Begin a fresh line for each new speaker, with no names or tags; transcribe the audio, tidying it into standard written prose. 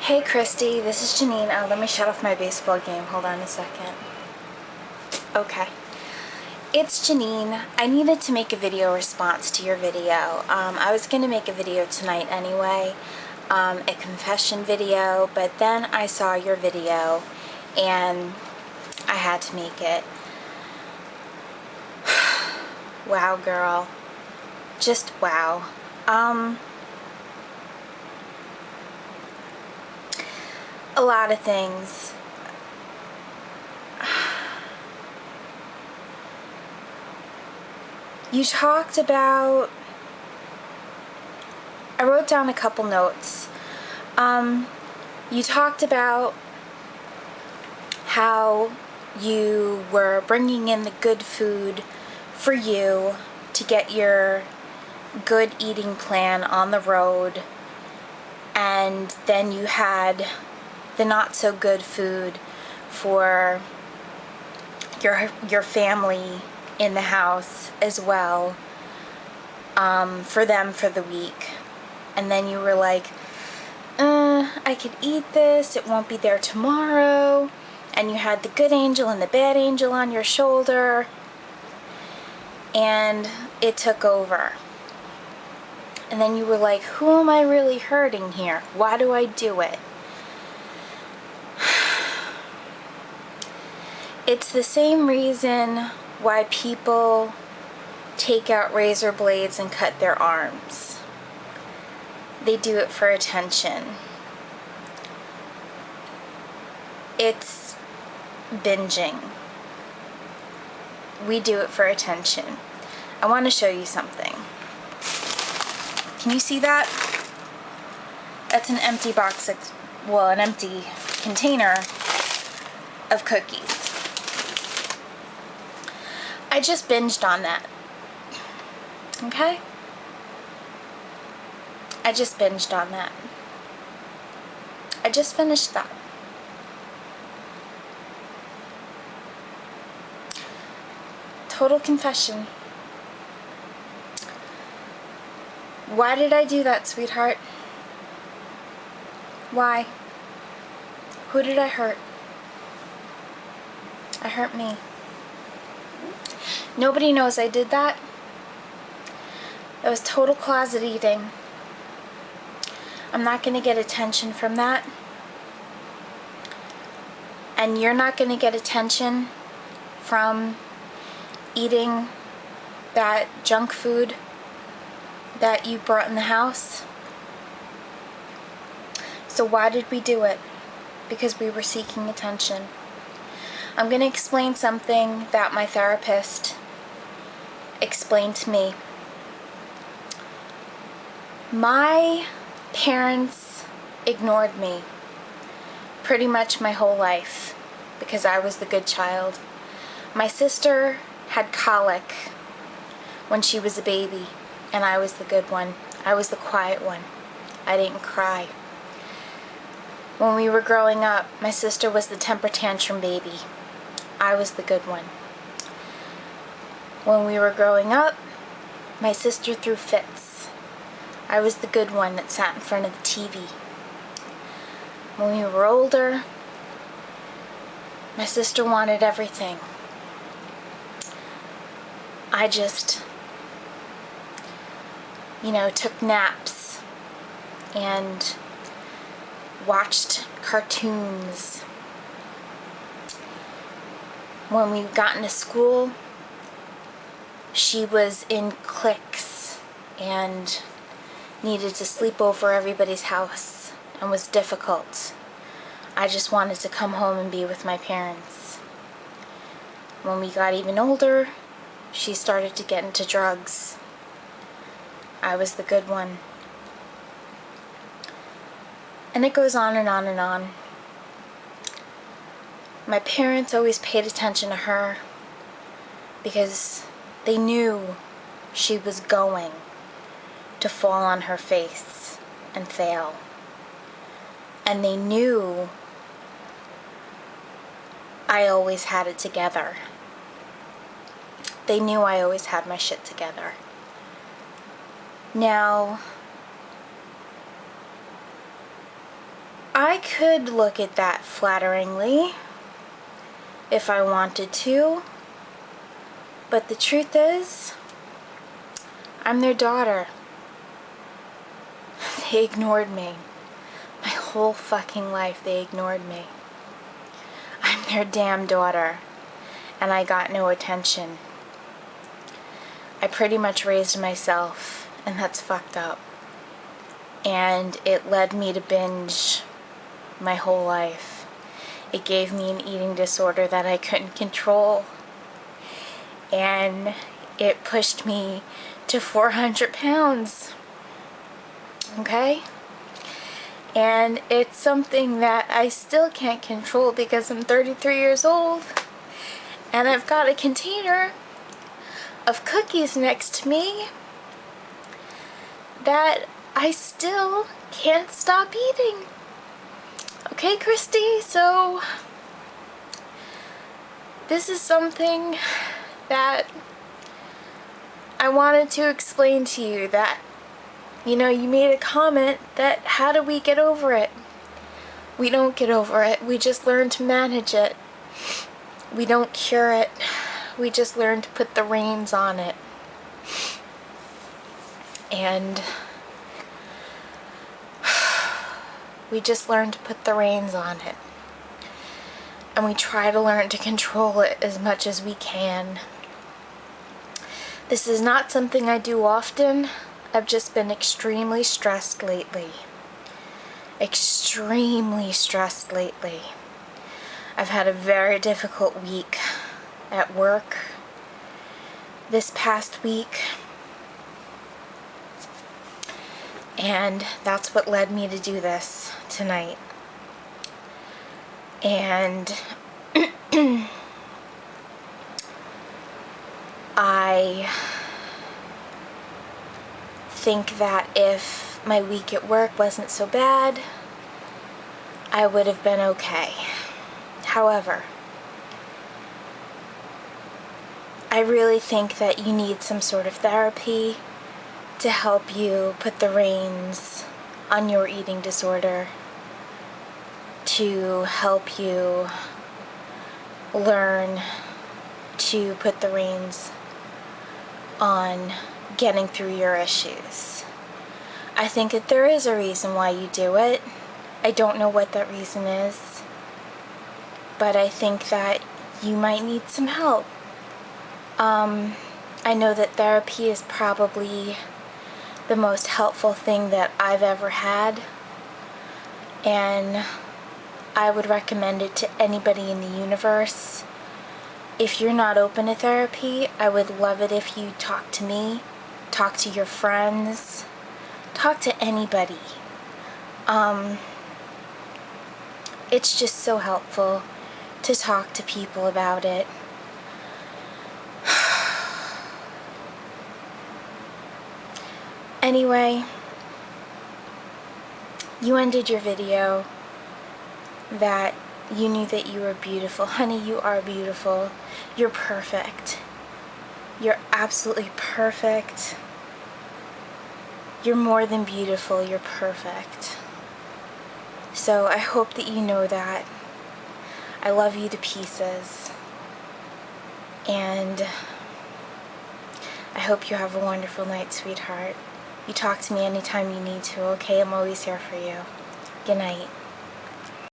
Hey Christy, this is Janine. Let me shut off my baseball game. Hold on a second. Okay. It's Janine. I needed to make a video response to your video. I was going to make a video tonight anyway, a confession video, but then I saw your video and I had to make it. Wow, girl. Just wow. A lot of things. You talked about, I wrote down a couple notes. You talked about how you were bringing in the good food for you to get your good eating plan on the road, and then you had the not so good food for your family in the house as well, for them for the week. And then you were like, I could eat this, it won't be there tomorrow. And you had the good angel and the bad angel on your shoulder, and it took over. And then you were like, who am I really hurting here? Why do I do it? It's the same reason why people take out razor blades and cut their arms. They do it for attention. It's binging. We do it for attention. I want to show you something. Can you see that? That's an empty box, well, an empty container of cookies. I just binged on that. Okay? I just binged on that. I just finished that. Total confession. Why did I do that, sweetheart? Why? Who did I hurt? I hurt me. Nobody knows I did that. That was total closet eating. I'm not going to get attention from that. And you're not going to get attention from eating that junk food that you brought in the house. So why did we do it? Because we were seeking attention. I'm going to explain something that my therapist explained to me. My parents ignored me pretty much my whole life because I was the good child. My sister had colic when she was a baby, and I was the good one. I was the quiet one. I didn't cry. When we were growing up, my sister was the temper tantrum baby. I was the good one. When we were growing up, my sister threw fits. I was the good one that sat in front of the TV. When we were older, my sister wanted everything. I just, took naps and watched cartoons. When we got into school, she was in cliques and needed to sleep over everybody's house and was difficult. I just wanted to come home and be with my parents. When we got even older, she started to get into drugs. I was the good one. And it goes on and on and on. My parents always paid attention to her because they knew she was going to fall on her face and fail. And they knew I always had it together. They knew I always had my shit together. Now, I could look at that flatteringly if I wanted to, but the truth is, I'm their daughter. They ignored me. My whole fucking life they ignored me. I'm their damn daughter, and I got no attention. I pretty much raised myself, and that's fucked up. And it led me to binge my whole life. It gave me an eating disorder that I couldn't control. And it pushed me to 400 pounds. Okay? And it's something that I still can't control because I'm 33 years old. And I've got a container of cookies next to me that I still can't stop eating. Okay, Christy, so this is something that I wanted to explain to you, that, you know, you made a comment that how do we get over it? We don't get over it. We just learn to manage it. We don't cure it. We just learn to put the reins on it. And we just learn to put the reins on it. And we try to learn to control it as much as we can. This is not something I do often. I've just been extremely stressed lately. Extremely stressed lately. I've had a very difficult week at work this past week. And that's what led me to do this tonight. And I think that if my week at work wasn't so bad, I would have been okay. However, I really think that you need some sort of therapy to help you put the reins on your eating disorder, to help you learn to put the reins on getting through your issues. I think that there is a reason why you do it. I don't know what that reason is, but I think that you might need some help. I know that therapy is probably the most helpful thing that I've ever had, and I would recommend it to anybody in the universe. If you're not open to therapy, I would love it if you talk to me, talk to your friends, talk to anybody. It's just so helpful to talk to people about it. Anyway, you ended your video that you knew that you were beautiful. Honey, you are beautiful. You're perfect. You're absolutely perfect. You're more than beautiful. You're perfect. So I hope that you know that. I love you to pieces. And I hope you have a wonderful night, sweetheart. You talk to me anytime you need to, okay? I'm always here for you. Good night.